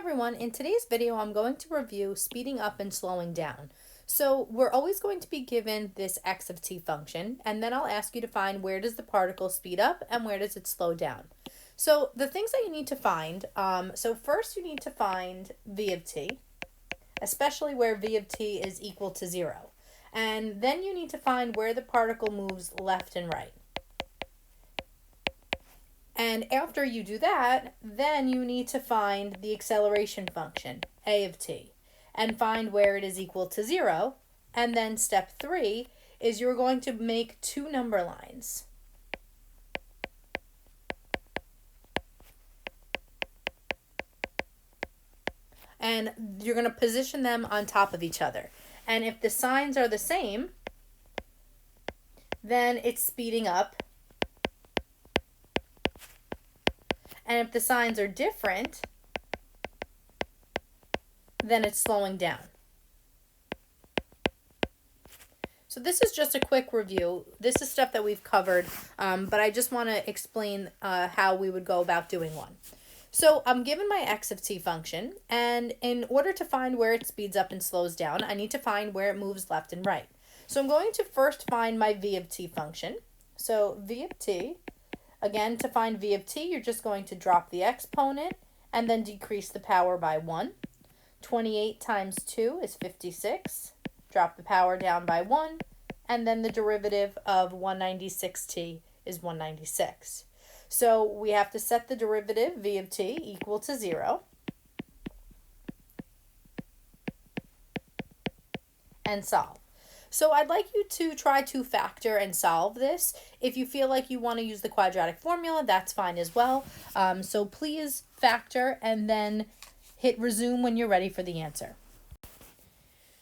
everyone, in today's video I'm going to review speeding up and slowing down. So we're always going to be given this x of t function, and then I'll ask you to find where does the particle speed up and where does it slow down. So the things that you need to find, so first you need to find v of t, especially where v of t is equal to 0. And then you need to find where the particle moves left and right. And after you do that, then you need to find the acceleration function, a of t, and find where it is equal to 0. And then step 3 is you're going to make two number lines. And you're going to position them on top of each other. And if the signs are the same, then it's speeding up. And if the signs are different, then it's slowing down. So this is just a quick review. This is stuff that we've covered, but I just want to explain how we would go about doing one. So I'm given my x of t function, and in order to find where it speeds up and slows down, I need to find where it moves left and right. So I'm going to first find my v of t function. So v of t, again, to find v of t, you're just going to drop the exponent and then decrease the power by 1. 28 times 2 is 56. Drop the power down by 1, and then the derivative of 196t is 196. So we have to set the derivative, v of t, equal to 0. And solve. So I'd like you to try to factor and solve this. If you feel like you want to use the quadratic formula, that's fine as well. So please factor and then hit resume when you're ready for the answer.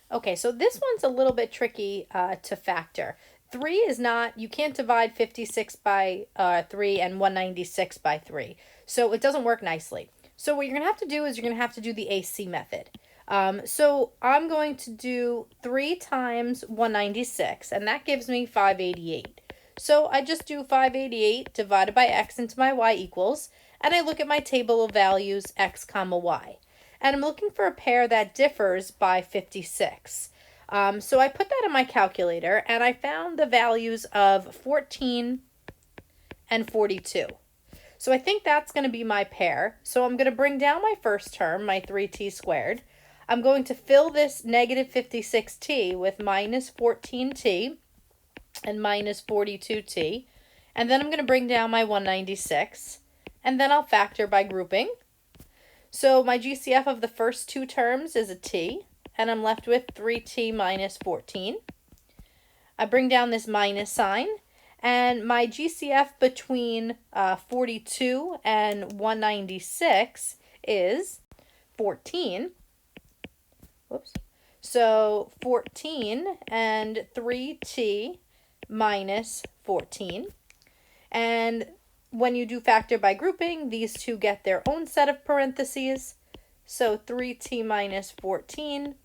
Okay, so this one's a little bit tricky to factor. 3 is not, you can't divide 56 by 3 and 196 by 3. So it doesn't work nicely. So what you're going to have to do is you're going to have to do the AC method. So I'm going to do 3 times 196, and that gives me 588. So I just do 588 divided by x into my y equals, and I look at my table of values x comma y. And I'm looking for a pair that differs by 56. So I put that in my calculator, and I found the values of 14 and 42. So I think that's going to be my pair. So I'm going to bring down my first term, my 3t squared. I'm going to fill this negative 56t with minus 14t and minus 42t. And then I'm going to bring down my 196. And then I'll factor by grouping. So my GCF of the first two terms is a t. And I'm left with 3t minus 14. I bring down this minus sign. And my GCF between 42 and 196 is 14. Whoops. So 14 and 3t minus 14. And when you do factor by grouping, these two get their own set of parentheses. So 3t minus 14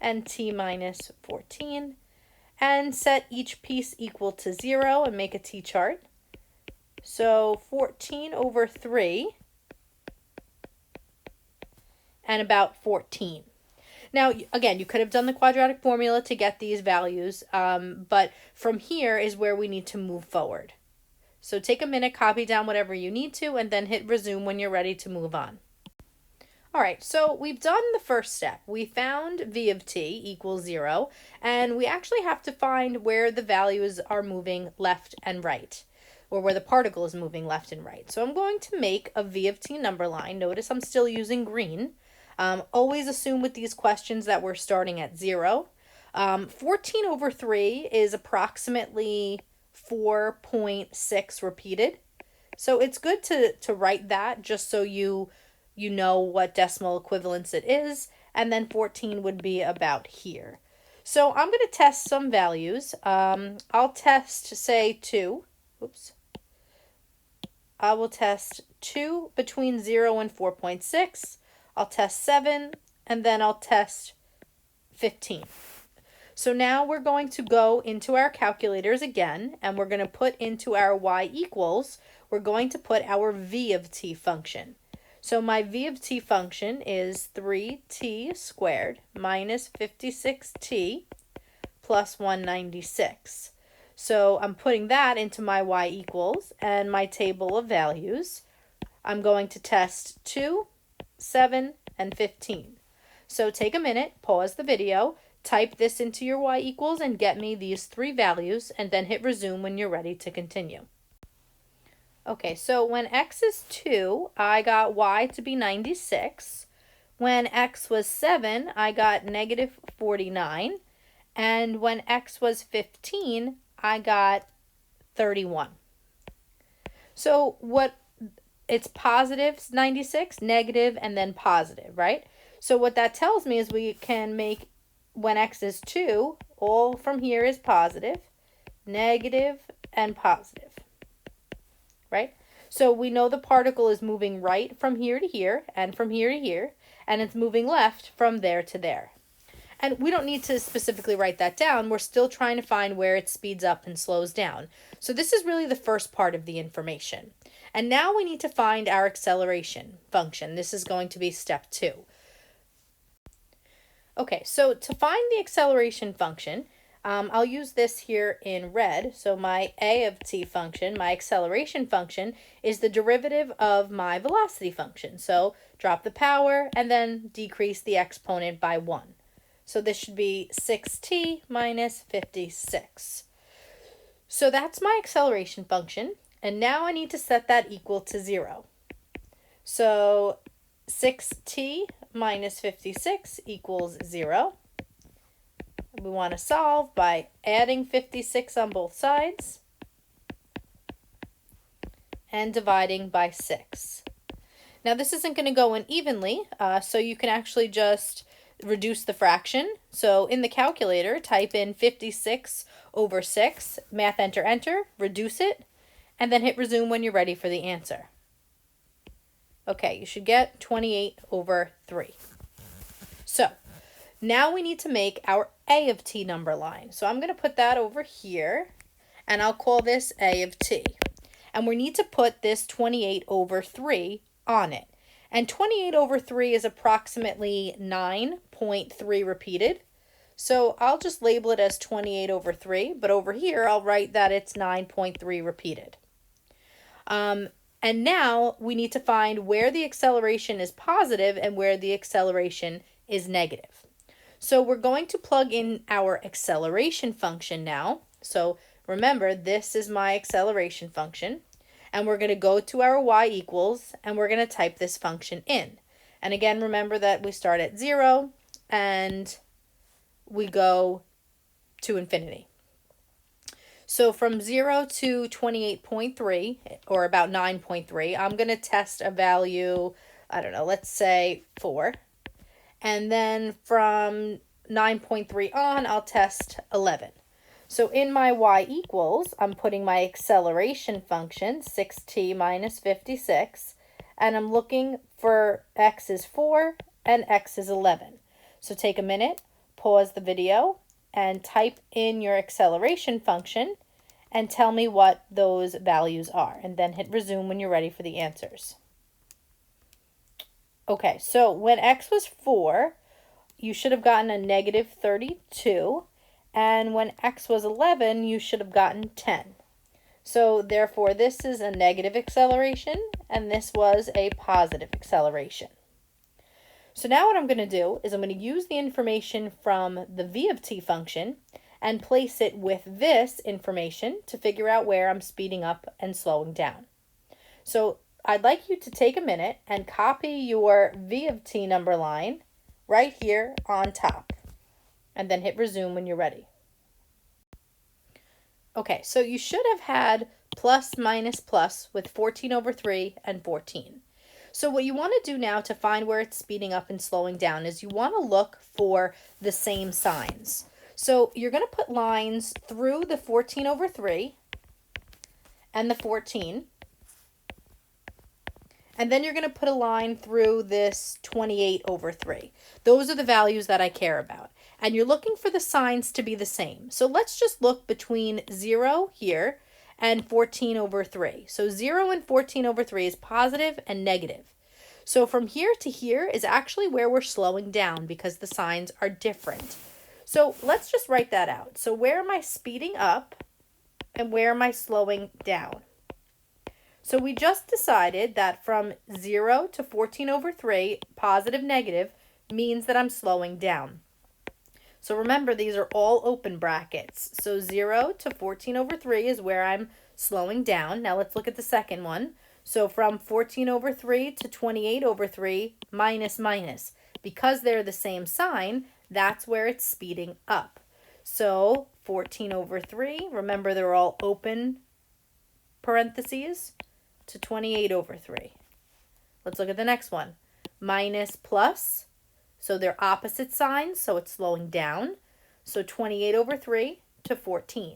and t minus 14. And set each piece equal to 0 and make a t-chart. So 14 over 3 and about 14. Now, again, you could have done the quadratic formula to get these values, but from here is where we need to move forward. So take a minute, copy down whatever you need to, and then hit resume when you're ready to move on. All right, so we've done the first step. We found v of t equals 0, and we actually have to find where the values are moving left and right, or where the particle is moving left and right. So I'm going to make a v of t number line. Notice I'm still using green. Always assume with these questions that we're starting at 0. 14 over 3 is approximately 4.6 repeated. So it's good to write that just so you know what decimal equivalence it is. And then 14 would be about here. So I'm going to test some values. I'll test, say, 2. Oops. I will test 2 between 0 and 4.6. I'll test 7, and then I'll test 15. So now we're going to go into our calculators again, and we're going to put into our y equals, we're going to put our v of t function. So my v of t function is 3t squared minus 56t plus 196. So I'm putting that into my y equals and my table of values. I'm going to test 2, 7, and 15. So take a minute, pause the video, type this into your y equals and get me these three values, and then hit resume when you're ready to continue. Okay, so when x is 2, I got y to be 96. When x was 7, I got negative 49. And when x was 15, I got 31. So it's positive 96, negative, and then positive, right? So what that tells me is we can make, when x is 2, all from here is positive, negative, and positive, right? So we know the particle is moving right from here to here, and from here to here, and it's moving left from there to there. And we don't need to specifically write that down. We're still trying to find where it speeds up and slows down. So this is really the first part of the information. And now we need to find our acceleration function. This is going to be step 2. Okay, so to find the acceleration function, I'll use this here in red. So my a of t function, my acceleration function, is the derivative of my velocity function. So drop the power and then decrease the exponent by 1. So this should be 6t minus 56. So that's my acceleration function. And now I need to set that equal to 0. So 6t minus 56 equals 0. We want to solve by adding 56 on both sides and dividing by 6. Now this isn't going to go in evenly, so you can actually just reduce the fraction. So in the calculator, type in 56 over 6, math enter, enter, reduce it, and then hit resume when you're ready for the answer. Okay, you should get 28 over 3. So now we need to make our a of t number line. So I'm going to put that over here, and I'll call this a of t. And we need to put this 28 over 3 on it. And 28 over 3 is approximately 9.3 repeated. So I'll just label it as 28 over 3, but over here I'll write that it's 9.3 repeated. And now we need to find where the acceleration is positive and where the acceleration is negative. So we're going to plug in our acceleration function now. So remember, this is my acceleration function. And we're going to go to our y equals, and we're going to type this function in. And again, remember that we start at 0, and we go to infinity. So from 0 to 28.3, or about 9.3, I'm going to test a value, I don't know, let's say 4. And then from 9.3 on, I'll test 11. So in my y equals, I'm putting my acceleration function, 6t minus 56, and I'm looking for x is 4 and x is 11. So take a minute, pause the video, and type in your acceleration function and tell me what those values are, and then hit resume when you're ready for the answers. Okay, so when x was 4, you should have gotten a negative 32. And when x was 11, you should have gotten 10. So therefore, this is a negative acceleration, and this was a positive acceleration. So now what I'm going to do is I'm going to use the information from the v of t function and place it with this information to figure out where I'm speeding up and slowing down. So I'd like you to take a minute and copy your v of t number line right here on top, and then hit resume when you're ready. Okay, so you should have had plus minus plus with 14 over 3 and 14. So what you want to do now to find where it's speeding up and slowing down is you want to look for the same signs. So you're going to put lines through the 14 over 3 and the 14. And then you're going to put a line through this 28 over 3. Those are the values that I care about. And you're looking for the signs to be the same. So let's just look between 0 here and 14 over 3. So 0 and 14 over 3 is positive and negative. So from here to here is actually where we're slowing down because the signs are different. So let's just write that out. So where am I speeding up and where am I slowing down? So we just decided that from 0 to 14 over 3, positive, negative, means that I'm slowing down. So remember, these are all open brackets. So 0 to 14 over 3 is where I'm slowing down. Now let's look at the second one. So from 14 over 3 to 28 over 3, minus, minus. Because they're the same sign, that's where it's speeding up. So 14 over 3, remember they're all open parentheses, to 28 over 3. Let's look at the next one. Minus, plus. So they're opposite signs, so it's slowing down. So 28 over 3 to 14.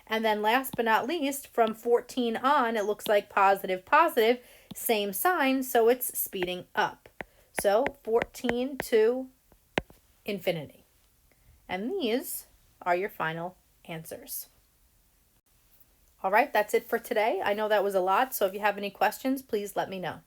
And then last but not least, from 14 on, it looks like positive, positive, same sign, so it's speeding up. So 14 to infinity. And these are your final answers. All right, that's it for today. I know that was a lot, so if you have any questions, please let me know.